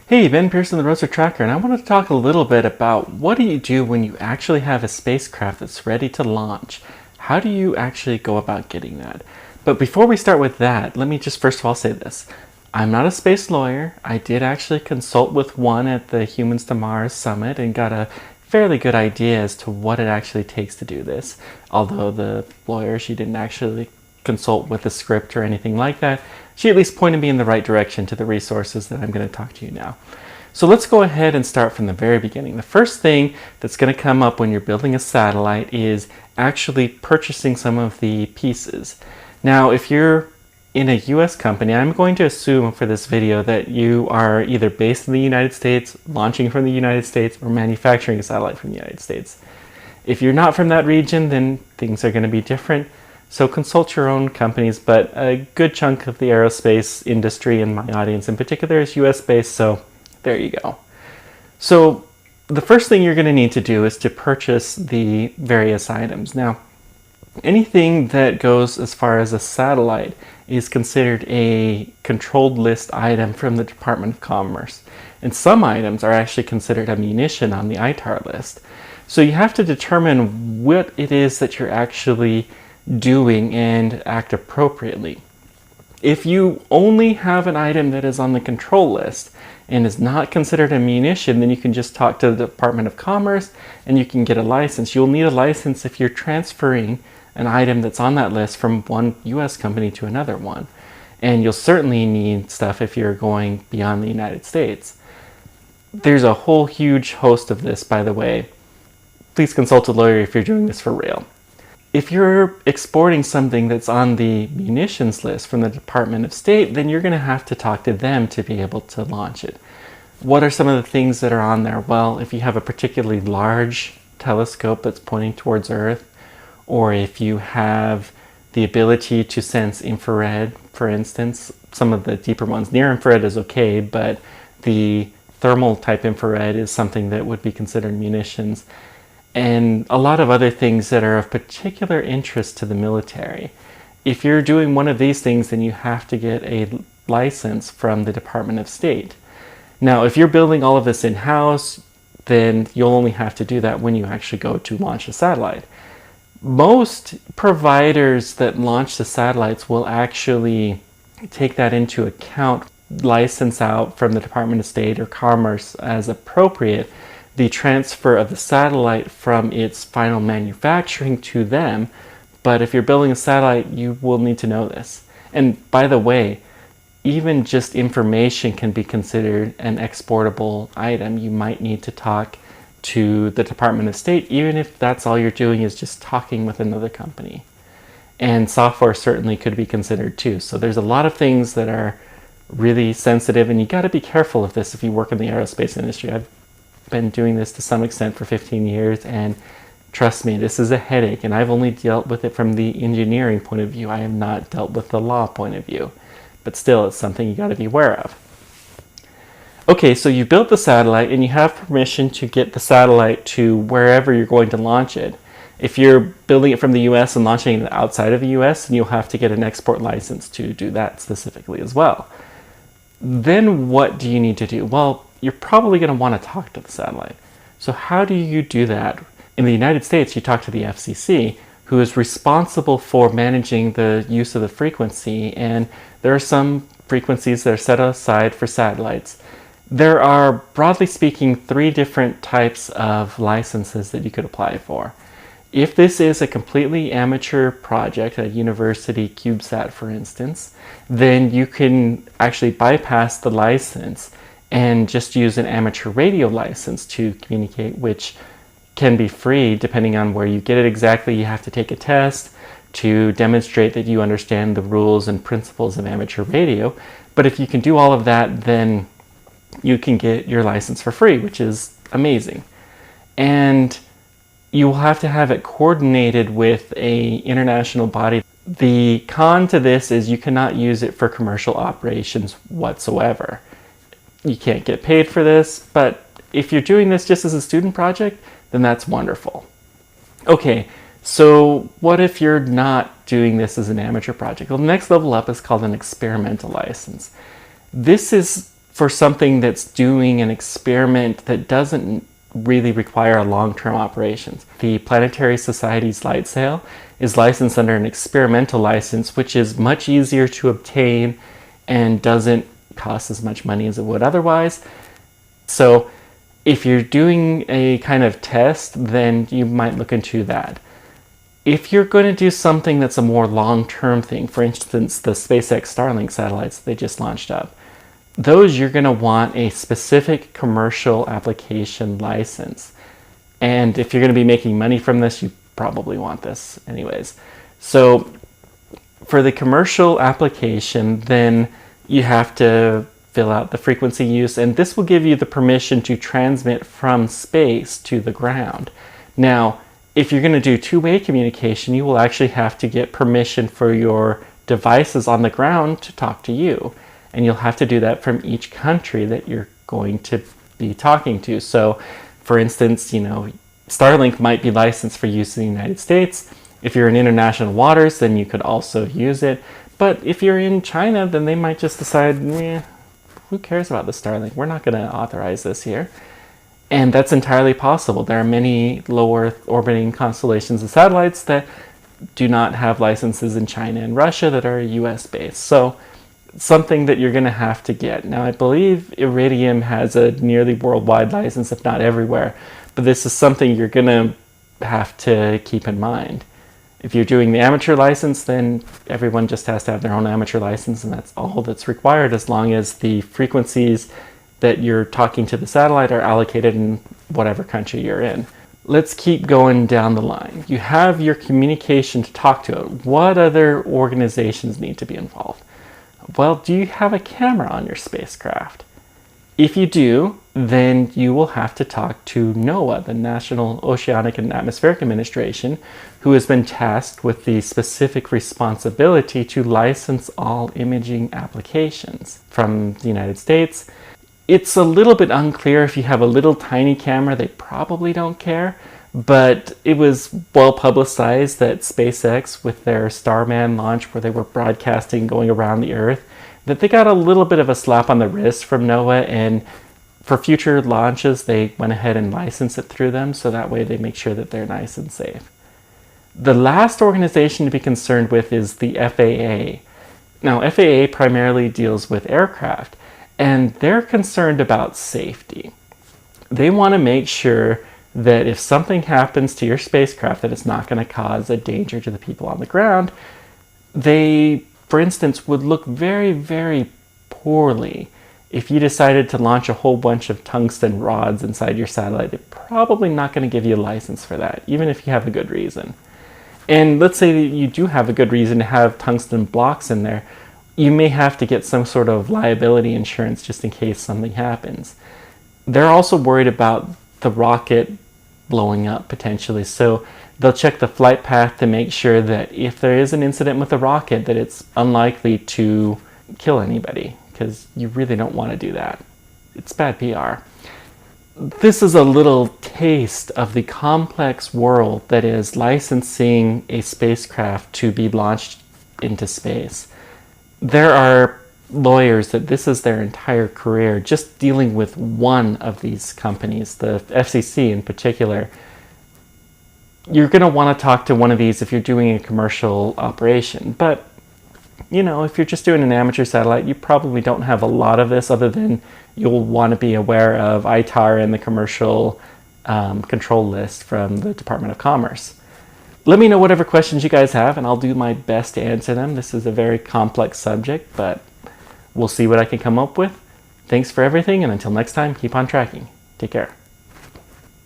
Hey, Ben Pearson, the Roadster Tracker, and I wanted to talk a little bit about what do you do when you actually have a spacecraft that's ready to launch? How do you actually go about getting that? But before we start with that, let me just first of all say this. I'm not a space lawyer. I did actually consult with one at the Humans to Mars Summit and got a fairly good idea as to what it actually takes to do this. Although the lawyer, she didn't actually consult with a script or anything like that. She at least pointed me in the right direction to the resources that I'm going to talk to you now. So let's go ahead and start from the very beginning. The first thing that's going to come up when you're building a satellite is actually purchasing some of the pieces. Now, if you're in a US company, I'm going to assume for this video that you are either based in the United States, launching from the United States, or manufacturing a satellite from the United States. If you're not from that region, then things are going to be different. So consult your own companies, but a good chunk of the aerospace industry and my audience in particular is US based, so there you go. So the first thing you're going to need to do is to purchase the various items. Now, anything that goes as far as a satellite is considered a controlled list item from the Department of Commerce. And some items are actually considered a munition on the ITAR list. So you have to determine what it is that you're actually doing and act appropriately. If you only have an item that is on the control list and is not considered a munition, then you can just talk to the Department of Commerce and you can get a license. You'll need a license if you're transferring an item that's on that list from one US company to another one. And you'll certainly need stuff if you're going beyond the United States. There's a whole huge host of this, by the way. Please consult a lawyer if you're doing this for real. If you're exporting something that's on the munitions list from the Department of State, then you're going to have to talk to them to be able to launch it. What are some of the things that are on there? Well, if you have a particularly large telescope that's pointing towards Earth, or if you have the ability to sense infrared, for instance, some of the deeper ones, near infrared is okay, but the thermal type infrared is something that would be considered munitions. And a lot of other things that are of particular interest to the military. If you're doing one of these things, then you have to get a license from the Department of State. Now, if you're building all of this in-house, then you'll only have to do that when you actually go to launch a satellite. Most providers that launch the satellites will actually take that into account, license out from the Department of State or Commerce as appropriate the transfer of the satellite from its final manufacturing to them. But if you're building a satellite, you will need to know this. And by the way, even just information can be considered an exportable item. You might need to talk to the Department of State, even if that's all you're doing is just talking with another company. And software certainly could be considered too. So there's a lot of things that are really sensitive, and you got to be careful of this if you work in the aerospace industry. I've been doing this to some extent for 15 years, and trust me, this is a headache, and I've only dealt with it from the engineering point of view. I have not dealt with the law point of view, but still, it's something you got to be aware of. Okay, so you built the satellite and you have permission to get the satellite to wherever you're going to launch it. If you're building it from the US and launching it outside of the US, then you'll have to get an export license to do that specifically as well. Then what do you need to do? Well, you're probably going to want to talk to the satellite. So how do you do that? In the United States, you talk to the FCC, who is responsible for managing the use of the frequency, and there are some frequencies that are set aside for satellites. There are, broadly speaking, 3 different types of licenses that you could apply for. If this is a completely amateur project, a university CubeSat for instance, then you can actually bypass the license and just use an amateur radio license to communicate, which can be free depending on where you get it exactly. You have to take a test to demonstrate that you understand the rules and principles of amateur radio. But if you can do all of that, then you can get your license for free, which is amazing. And you will have to have it coordinated with an international body. The con to this is you cannot use it for commercial operations whatsoever. You can't get paid for this, but if you're doing this just as a student project, then that's wonderful. Okay, so what if you're not doing this as an amateur project? Well, the next level up is called an experimental license. This is for something that's doing an experiment that doesn't really require a long-term operations. The Planetary Society's light sail is licensed under an experimental license, which is much easier to obtain and doesn't cost as much money as it would otherwise. So if you're doing a kind of test, then you might look into that. If you're going to do something that's a more long-term thing, for instance, the SpaceX Starlink satellites they just launched up, those you're going to want a specific commercial application license. And if you're going to be making money from this, you probably want this anyways. So for the commercial application, then you have to fill out the frequency use, and this will give you the permission to transmit from space to the ground. Now, if you're going to do two-way communication, you will actually have to get permission for your devices on the ground to talk to you. And you'll have to do that from each country that you're going to be talking to. So, for instance, Starlink might be licensed for use in the United States. If you're in international waters, then you could also use it. But if you're in China, then they might just decide, who cares about the Starlink? We're not going to authorize this here. And that's entirely possible. There are many low Earth orbiting constellations of satellites that do not have licenses in China and Russia that are US based. So something that you're going to have to get. Now, I believe Iridium has a nearly worldwide license, if not everywhere, but this is something you're going to have to keep in mind. If you're doing the amateur license, then everyone just has to have their own amateur license, and that's all that's required as long as the frequencies that you're talking to the satellite are allocated in whatever country you're in. Let's keep going down the line. You have your communication to talk to it. What other organizations need to be involved? Well, do you have a camera on your spacecraft? If you do, then you will have to talk to NOAA, the National Oceanic and Atmospheric Administration, who has been tasked with the specific responsibility to license all imaging applications from the United States. It's a little bit unclear. If you have a little tiny camera, they probably don't care. But it was well publicized that SpaceX, with their Starman launch where they were broadcasting going around the Earth, that they got a little bit of a slap on the wrist from NOAA, and for future launches they went ahead and licensed it through them, so that way they make sure that they're nice and safe. The last organization to be concerned with is the FAA. Now, FAA primarily deals with aircraft, and they're concerned about safety. They want to make sure that if something happens to your spacecraft, that it's not going to cause a danger to the people on the ground. They, for instance, would look very, very poorly if you decided to launch a whole bunch of tungsten rods inside your satellite. They're probably not going to give you a license for that, even if you have a good reason. And let's say that you do have a good reason to have tungsten blocks in there. You may have to get some sort of liability insurance just in case something happens. They're also worried about the rocket blowing up potentially, so they'll check the flight path to make sure that if there is an incident with the rocket, that it's unlikely to kill anybody, because you really don't want to do that. It's bad PR. This is a little taste of the complex world that is licensing a spacecraft to be launched into space. There are lawyers that this is their entire career just dealing with one of these companies, the FCC in particular. You're going to want to talk to one of these if you're doing a commercial operation, but if you're just doing an amateur satellite, you probably don't have a lot of this, other than you'll want to be aware of ITAR and the commercial control list from the Department of Commerce. Let me know whatever questions you guys have, and I'll do my best to answer them. This is a very complex subject, but we'll see what I can come up with. Thanks for everything, and until next time, keep on tracking. Take care.